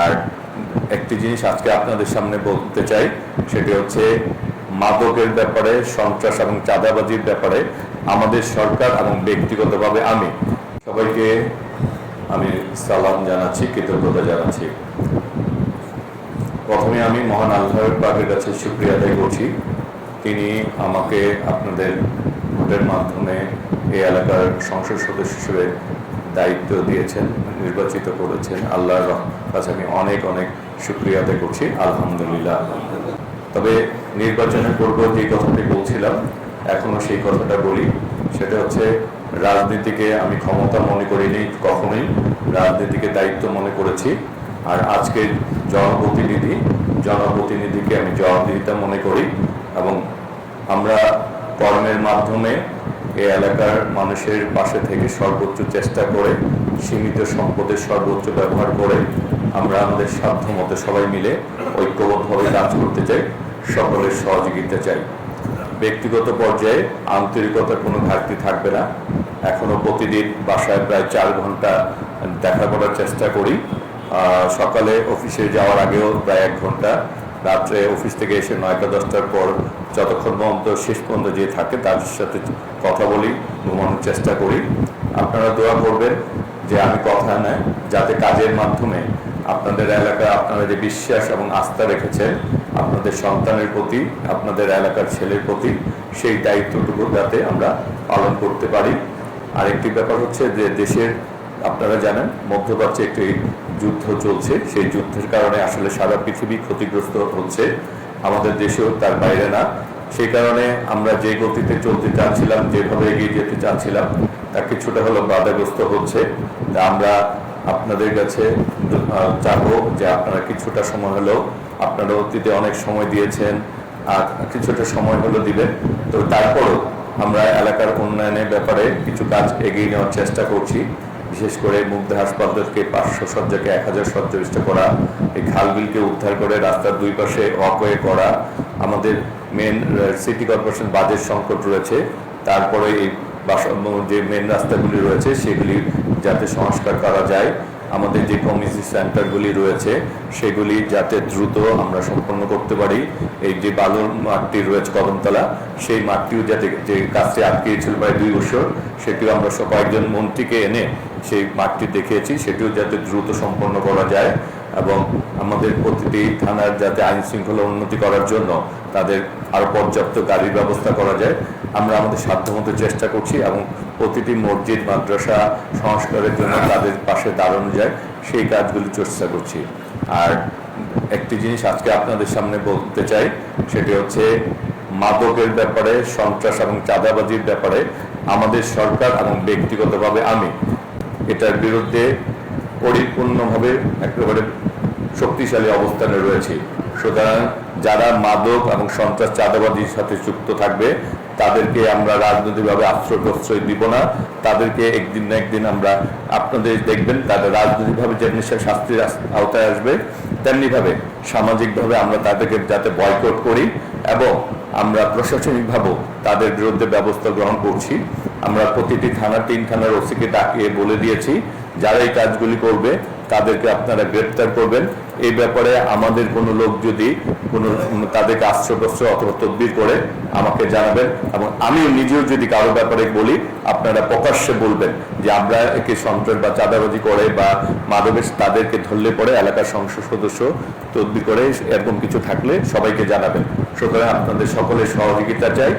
আর একটি জিনিস আজকে আপনাদের সামনে বলতে চাই, সেটি হচ্ছে মাদকের ব্যাপারে, সন্ত্রাস এবং চাঁদাবাজির ব্যাপারে আমাদের সরকার এবং ব্যক্তিগতভাবে আমি সবাইকে সালাম জানাচ্ছি, কৃতজ্ঞতা জানাচ্ছি। প্রথমে আমি মহান আল্লাহর পাকের কাছে শুকরিয়া আদায় করছি, তিনি আমাকে আপনাদের ভোটের মাধ্যমে এই এলাকার সংসদ সদস্য হিসেবে দায়িত্ব দিয়েছেন, নির্বাচিত করেছেন। আল্লাহর কাছে আমি অনেক অনেক শুকরিয়া আদায় করছি, আলহামদুলিল্লাহ। তবে নির্বাচনের পূর্ব যে কথাটি বলছিলাম, এখনো সেই কথাটা বলি। সেটা হচ্ছে, রাজনীতিকে আমি ক্ষমতা মনে করিনি কখনোই, রাজনীতিকে দায়িত্ব মনে করেছি। আর আজকে জনপ্রতিনিধিকে আমি জবাবদিহিতা মনে করি, এবং আমরা কর্মের মাধ্যমে এই এলাকার মানুষের পাশে থেকে সর্বোচ্চ চেষ্টা করে, সীমিত সম্পদের সর্বোচ্চ ব্যবহার করে আমরা আমাদের সাধ্যমতো সবাই মিলে ঐক্যবদ্ধভাবে কাজ করতে চাই, সকলের সহযোগিতা চাই। ব্যক্তিগত পর্যায়ে আন্তরিকতার কোনো ঘাটতি থাকবে না। এখনো প্রতিদিন বাসায় প্রায় 4 ঘন্টা দেখা করার চেষ্টা করি। সকালে অফিসে যাওয়ার আগেও প্রায় 1 ঘন্টা, রাত্রে অফিস থেকে এসে 9টা-10টার পর যতক্ষণ পর্যন্ত শেষ পর্যন্ত যে থাকে তার সাথে কথা বলি, ঘুমানোর চেষ্টা করি। আপনারা দোয়া করবেন যে আমি কথা নেয় যাতে কাজের মাধ্যমে আপনাদের এলাকা, আপনারা যে বিশ্বাস এবং আস্থা রেখেছেন আপনাদের সন্তানের প্রতি, আপনাদের এলাকার ছেলের প্রতি, সেই দায়িত্বটুকু যাতে আমরা পালন করতে পারি। আরেকটি ব্যাপার হচ্ছে যে দেশের, আপনারা জানেন, মধ্যপ্রাচ্যে একটি যুদ্ধ চলছে। সেই যুদ্ধের কারণে আসলে সারা পৃথিবী ক্ষতিগ্রস্ত হচ্ছে, আমাদের দেশেও তার বাইরে না। সেই কারণে আমরা যে গতিতে চলতে চাচ্ছিলাম, যেভাবে এগিয়ে যেতে চাচ্ছিলাম, তা কিছুটা হলো বাধাগ্রস্ত হচ্ছে। আমরা আপনাদের কাছে চাবো যে আপনারা কিছুটা সময় হলেও, আপনারা অতীতে অনেক সময় দিয়েছেন, আর কিছুটা সময় হলো দিবেন। তো তারপরও আমরা এলাকার উন্নয়নের ব্যাপারে কিছু কাজ এগিয়ে নেওয়ার চেষ্টা করছি। বিশেষ করে মুগ্ধা হাসপাতালকে 500 শয্যাকে 1000 শয্যাবিষ্ট করা, এই খালবিলকে উদ্ধার করে রাস্তার 2 পাশে ওয়াকওয়ে করা, আমাদের মেন সিটি কর্পোরেশন বাজেট সংকট রয়েছে, তারপরে এই যে মেন রাস্তাগুলি রয়েছে সেগুলি যাতে সংস্কার করা যায়, আমাদের যে কমিউনিটি সেন্টারগুলি রয়েছে সেগুলি যাতে দ্রুত আমরা সম্পন্ন করতে পারি। এই যে বালুর মাঠটি রয়েছে কদমতলা, সেই মাঠটিও যাতে, যে কাজটি আটকিয়েছিল প্রায় 2 বছর, সেটিও আমরা কয়েকজন মন্ত্রীকে এনে সেই মাঠটি দেখিয়েছি, সেটিও যাতে দ্রুত সম্পন্ন করা যায়। এবং আমাদের প্রতিটি থানার যাতে আইন শৃঙ্খলা উন্নতি করার জন্য তাদের আরও পর্যাপ্ত গাড়ির ব্যবস্থা করা যায়, আমরা আমাদের সাধ্যমতো চেষ্টা করছি। এবং প্রতিটি মসজিদ, মাদ্রাসা সংস্কারের জন্য তাদের পাশে দাঁড়ানো যায়, সেই কাজগুলি চেষ্টা করছি। আর একটি জিনিস আজকে আপনাদের সামনে বলতে চাই, সেটি হচ্ছে মাদকের ব্যাপারে, সন্ত্রাস এবং চাঁদাবাজির ব্যাপারে আমাদের সরকার এবং ব্যক্তিগতভাবে আমি এটার বিরুদ্ধে পরিপূর্ণভাবে একেবারে শক্তিশালী অবস্থানে রয়েছে। সুতরাং যারা মাদক এবং সন্ত্রাস চাঁদাবাজির সাথে যুক্ত থাকবে তাদেরকে আমরা রাজনৈতিকভাবে আশ্রয় দিব না। তাদেরকে একদিন না একদিন আমরা, আপনাদের দেখবেন, তাদের রাজনৈতিকভাবে যেমনি শাস্তির আওতায় আসবে, তেমনিভাবে সামাজিকভাবে আমরা তাদেরকে যাতে বয়কট করি, এবং আমরা প্রশাসনিকভাবেও তাদের বিরুদ্ধে ব্যবস্থা গ্রহণ করছি। আমরা প্রতিটি থানা, 3 থানার ওসিকে ডাকিয়ে বলে দিয়েছি যারা এই কাজগুলি করবে তাদেরকে আপনারা গ্রেপ্তার করবেন। এই ব্যাপারে আমাদের কোনো লোক যদি তাদেরকে আশ্রয়প্রশ্র অথবা তদবির করে আমাকে জানাবেন, এবং আমিও নিজেও যদি কারো ব্যাপারে বলি আপনারা প্রকাশ্যে বলবেন যে আমরা একে সন্ত্রাস বা চাঁদাবাজি করে বা মাদকের, তাদেরকে ধরলে পরে এলাকার সংসদ সদস্য তদবির করে, এরকম কিছু থাকলে সবাইকে জানাবেন। সুতরাং আপনাদের সকলের সহযোগিতা চাই।